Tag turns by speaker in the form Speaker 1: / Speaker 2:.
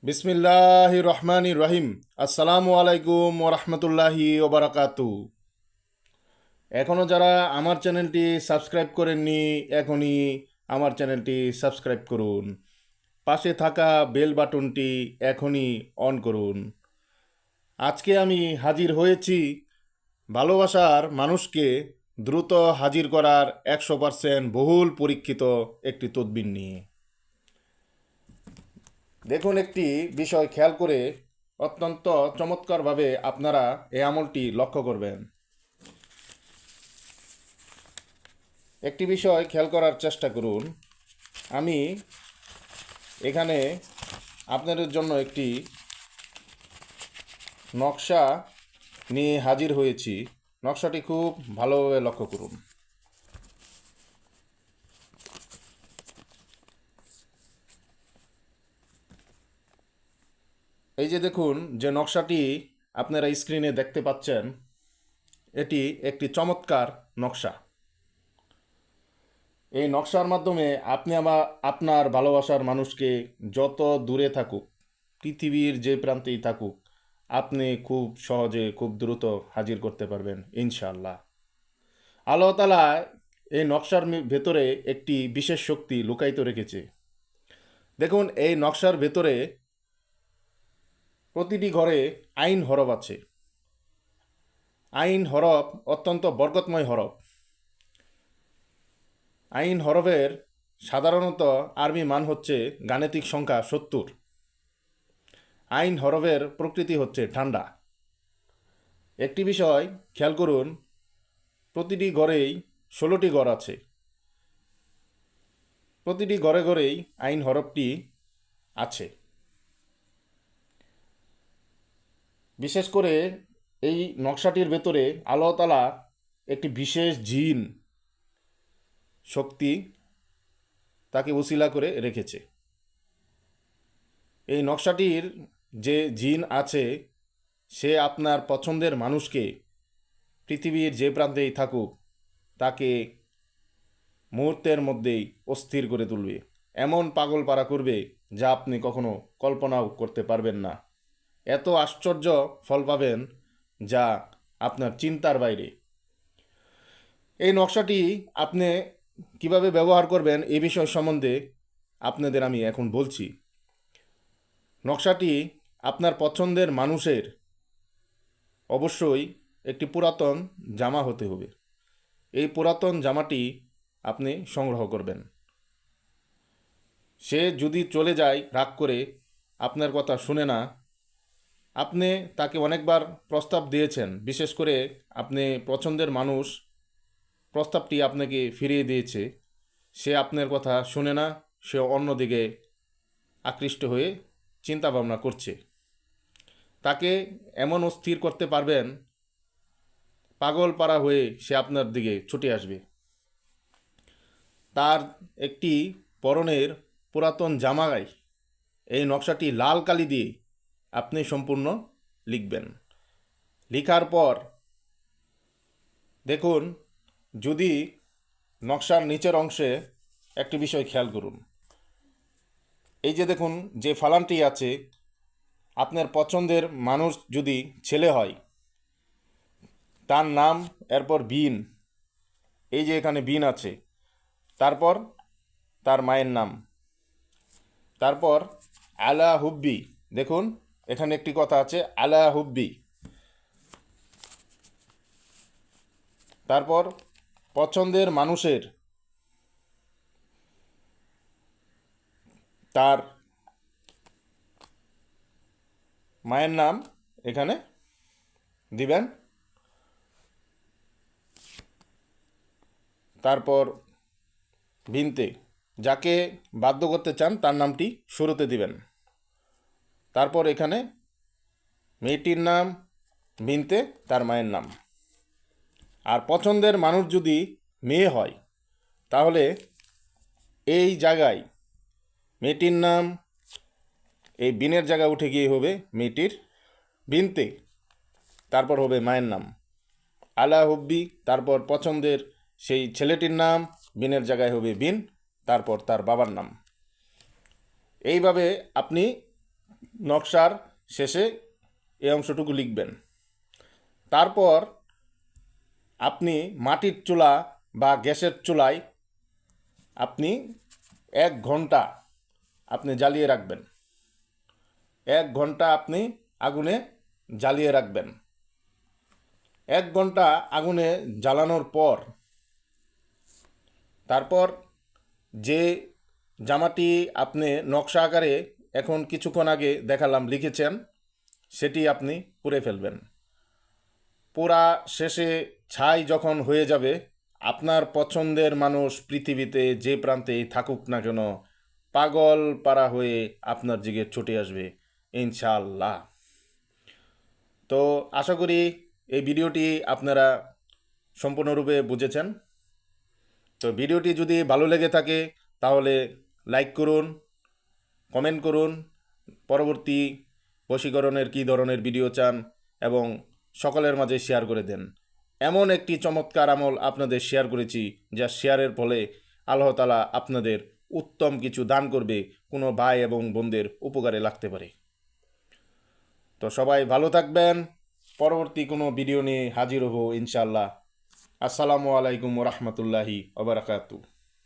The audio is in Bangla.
Speaker 1: বিসমিল্লাহির রহমানির রহিম। আসসালামু আলাইকুম ওরহমতুল্লাহি ওবারাকাতু। এখনও যারা আমার চ্যানেলটি সাবস্ক্রাইব করেননি, এখনই আমার চ্যানেলটি সাবস্ক্রাইব করুন। পাশে থাকা বেল বাটনটি এখনই অন করুন। আজকে আমি হাজির হয়েছি ভালোবাসার মানুষকে দ্রুত হাজির করার 100% বহুল পরীক্ষিত একটি তদবির নিয়ে। দেখুন, একটি বিষয় খেয়াল করে অত্যন্ত চমৎকারভাবে আপনারা এই আমলটি লক্ষ্য করবেন। একটি বিষয় খেয়াল করার চেষ্টা করুন। আমি এখানে আপনাদের জন্য একটি নকশা নিয়ে হাজির হয়েছি। নকশাটি খুব ভালোভাবে লক্ষ্য করুন। এই যে দেখুন, যে নকশাটি আপনারা স্ক্রিনে দেখতে পাচ্ছেন, এটি একটি চমৎকার নকশা। এই নকশার মাধ্যমে আপনি আপনার ভালোবাসার মানুষকে যত দূরে থাকুক, পৃথিবীর যে প্রান্তেই থাকুক, আপনি খুব সহজে খুব দ্রুত হাজির করতে পারবেন ইনশাআল্লাহ। আল্লাহ তাআলা এই নকশার ভেতরে একটি বিশেষ শক্তি লুকায়িত রেখেছে। দেখুন, এই নকশার ভেতরে প্রতিটি ঘরে আইন হরফ আছে। আইন হরফ অত্যন্ত বরকতময় হরফ। আইন হরফের সাধারণত আরবি মান হচ্ছে গাণিতিক সংখ্যা 70। আইন হরফের প্রকৃতি হচ্ছে ঠান্ডা। একটি বিষয় খেয়াল করুন, প্রতিটি ঘরেই 16টি ঘর আছে। প্রতিটি ঘরে ঘরেই আইন হরফটি আছে। বিশেষ করে এই নকশাটির ভেতরে আল্লাহ তাআলা একটি বিশেষ জিন শক্তি তাকে উসিলা করে রেখেছে। এই নকশাটির যে জিন আছে, সে আপনার পছন্দের মানুষকে পৃথিবীর যে প্রান্তেই থাকুক, তাকে মুহূর্তের মধ্যেই অস্থির করে তুলবে। এমন পাগল পারা করবে যা আপনি কখনো কল্পনাও করতে পারবেন না। এত আশ্চর্য ফল পাবেন যা আপনার চিন্তার বাইরে। এই নকশাটি আপনি কিভাবে ব্যবহার করবেন এই বিষয় সম্বন্ধে আপনাদের আমি এখন বলছি। নকশাটি আপনার পছন্দের মানুষের অবশ্যই একটি পুরাতন জামা হতে হবে। এই পুরাতন জামাটি আপনি সংগ্রহ করবেন। সে যদি চলে যায় রাগ করে, আপনার কথা শুনে না, আপনি তাকে অনেকবার প্রস্তাব দিয়েছেন, বিশেষ করে আপনি পছন্দের মানুষ প্রস্তাবটি আপনাকে ফিরিয়ে দিয়েছে, সে আপনার কথা শুনে না, সে অন্যদিকে আকৃষ্ট হয়ে চিন্তা ভাবনা করছে, তাকে এমন অস্থির করতে পারবেন, পাগল পারা হয়ে সে আপনার দিকে ছুটে আসবে। তার একটি পরনের পুরাতন জামায় এই নকশাটি লাল কালি দিয়ে আপনি সম্পূর্ণ লিখবেন। লিখার পর দেখুন, যদি নকশার নিচের অংশে একটি বিষয় খেয়াল করুন। এই যে দেখুন, যে ফালানটি আছে, আপনার পছন্দের মানুষ যদি ছেলে হয়, তার নাম, এরপর বিন, এই যে এখানে বিন আছে, তারপর তার মায়ের নাম, তারপর আলা হুব্বি। দেখুন, এখানে একটি কথা আছে আলা হুব্বি। তারপর পছন্দের মানুষের তার মায়ের নাম এখানে দিবেন। তারপর বিনতে, যাকে বাধ্য করতে চান তার নামটি শুরুতে দিবেন। তারপর এখানে মেয়েটির নাম, বিনতে তার মায়ের নাম। আর পছন্দের মানুষ যদি মেয়ে হয়, তাহলে এই জায়গায় মেয়েটির নাম এই বিনের জায়গায় উঠে গিয়ে হবে মেয়েটির বিনতে, তারপর হবে মায়ের নাম আলা হুব্বি। তারপর পছন্দের সেই ছেলেটির নাম বিনের জায়গায় হবে বিন, তারপর তার বাবার নাম। এইভাবে আপনি নকশার শেষে এই অংশটুকু লিখবেন। তারপর আপনি মাটির চুলা বা গ্যাসের চুলায় আপনি 1 ঘন্টা আপনি জ্বালিয়ে রাখবেন। 1 ঘন্টা আপনি আগুনে জ্বালিয়ে রাখবেন। 1 ঘন্টা আগুনে জ্বালানোর পর তারপর যে জামাটি আপনি নকশা আকারে এখন কিছুক্ষণ আগে দেখালাম লিখেছেন, সেটি আপনি পুড়ে ফেলবেন। পোড়া শেষে ছাই যখন হয়ে যাবে, আপনার পছন্দের মানুষ পৃথিবীতে যে প্রান্তেই থাকুক না কেন পাগল পারা হয়ে আপনার দিকে ছুটে আসবে ইনশাআল্লাহ। তো আশা করি এই ভিডিওটি আপনারা সম্পূর্ণরূপে বুঝেছেন। তো ভিডিওটি যদি ভালো লেগে থাকে তাহলে লাইক করুন, কমেন্ট করুন, পরবর্তী বশীকরণের কী ধরনের ভিডিও চান এবং সকলের মাঝে শেয়ার করে দেন। এমন একটি চমৎকার আমল আপনাদের শেয়ার করেছি যা শেয়ারের ফলে আল্লাহ তাআলা আপনাদের উত্তম কিছু দান করবে, কোনো ভাই এবং বোনদের উপকারে লাগতে পারে। তো সবাই ভালো থাকবেন। পরবর্তী কোনো ভিডিও নিয়ে হাজির হব ইনশাআল্লাহ। আসসালামু আলাইকুম ওয়া রাহমাতুল্লাহি ওয়া বারাকাতুহু।